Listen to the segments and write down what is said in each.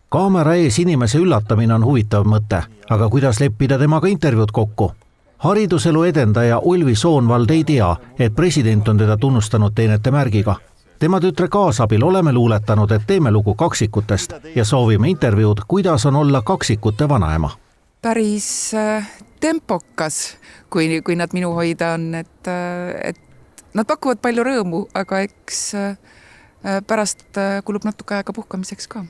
Kaamera ees inimese üllatamine on huvitav mõte, aga kuidas leppida temaga intervjuud kokku? Hariduselu edendaja Ulvi Soonvald ei tea, et president on teda tunnustanud teenete märgiga. Tema tütre kaasabil oleme luuletanud, et teeme lugu kaksikutest ja soovime intervjuud, kuidas on olla kaksikute vanaema. Päris tempokas, kui nad minu hoida on, et nad pakuvad palju rõõmu, aga eks pärast kulub natuke aega puhkamiseks ka.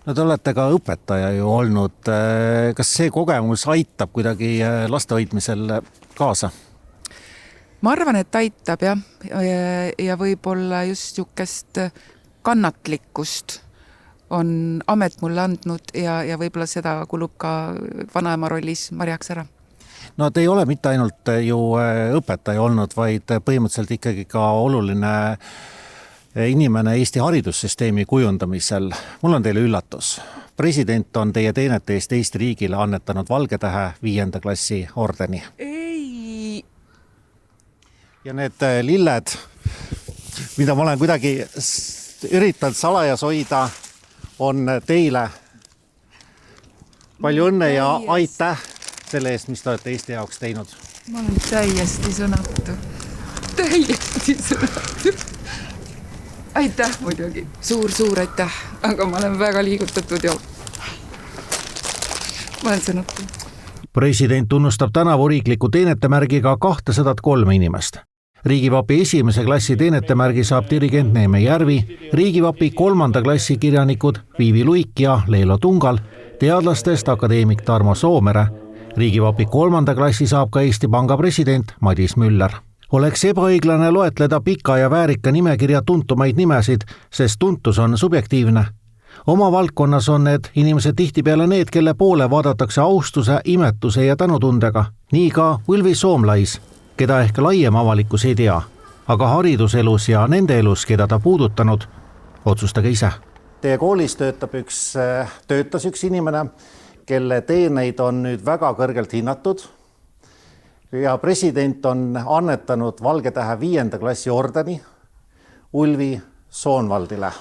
No te olete ka õpetaja ju olnud. Kas see kogemus aitab kuidagi laste hoidmisel kaasa? Ma arvan, et aitab ja võib-olla just niisugust kannatlikkust on amet mulle andnud ja võib-olla seda kulub ka vanaema rollis marjaks ära. No te ei ole mitte ainult ju õpetaja olnud, vaid põhimõtteliselt ikkagi ka oluline inimene Eesti haridussüsteemi kujundamisel. Mul on teile üllatus. President on teie teenete eest Eesti riigile annetanud Valgetähe 5. klassi ordeni. Ei! Ja need lilled, mida ma olen kuidagi üritanud salajas hoida, on teile. Palju õnne ja aitäh selle eest, mis te olete Eesti jaoks teinud. Ma olen täiesti sõnatu. Aitäh muidugi. Suur aitäh, aga ma olen väga liigutatud ja ma olen sõnatu. President tunnustab tänavu riikliku teenetemärgiga 203 inimest. Riigivapi 1. klassi teenetemärgi saab dirigent Neeme Järvi, Riigivapi 3. klassi kirjanikud Viivi Luik ja Leelo Tungal, teadlastest akadeemik Tarmo Soomere. Riigivapi 3. klassi saab ka Eesti Panga president Madis Müller. Oleks ebaõiglane loetleda pika ja väärika nimekirja tuntumaid nimesid, sest tuntus on subjektiivne. Oma valdkonnas on need inimesed tihtipeale need, kelle poole vaadatakse austuse, imetuse ja tänutundega. Nii ka Ulvi Soomlais, keda ehk laiem avalikkus ei tea, aga hariduselus ja nende elus, keda ta puudutanud, otsustage ise. Teie koolis töötas üks inimene, kelle teeneid on nüüd väga kõrgelt hinnatud ja president on annetanud Valgetähe 5. klassi ordeni Ulvi Soonvaldile.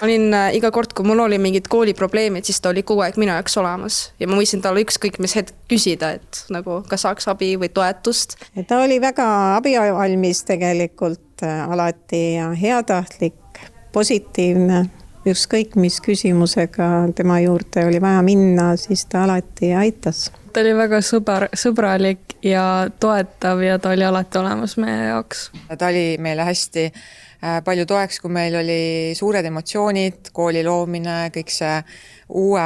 Olin iga kord, kui mul oli mingid kooliprobleemid, siis ta oli kogu aeg minu jaoks olemas ja ma võisin talle ükskõik mis hetk küsida, et nagu kas saaks abi või toetust. Ta oli väga abivalmis tegelikult alati ja heatahtlik, positiivne. Ükskõik mis küsimusega tema juurde oli vaja minna, siis ta alati aitas. Ta oli väga sõbralik ja toetav ja ta oli alati olemas meie jaoks. Ta oli meile hästi palju toeks, kui meil oli suured emotsioonid, kooli loomine, kõik see uue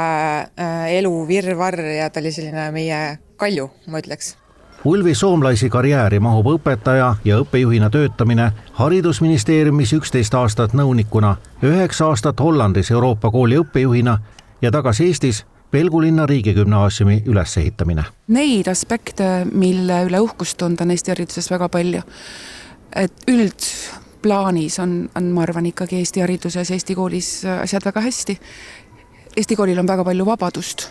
elu virvarr ja ta oli selline meie kalju, ma ütleks. Ulvi Soomlaisi karjääri mahub õpetaja ja õppejuhina töötamine haridusministeeriumis 11 aastat nõunikuna, 9 aastat Hollandis Euroopa kooli õppejuhina ja tagasi Eestis Pelgulinna riigigümnaasiumi ülesehitamine. Neid aspekte, mille üle uhkust tunda on Eesti hariduses väga palju. Et üldplaanis on, ma arvan, ikkagi Eesti hariduses, Eesti koolis asjad väga hästi. Eesti koolil on väga palju vabadust,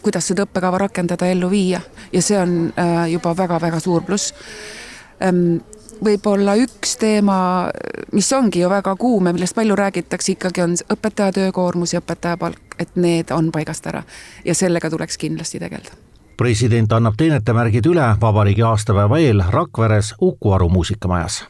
kuidas seda õppekava rakendada ellu viia ja see on juba väga-väga suur pluss. Võib-olla üks teema, mis ongi ju väga kuum ja millest palju räägitakse, ikkagi on õpetaja töökoormus ja õpetaja palk, et need on paigast ära ja sellega tuleks kindlasti tegeleda. President annab teenetemärgid üle vabariigi aastapäeva eel Rakveres Uku Aru muusikamajas.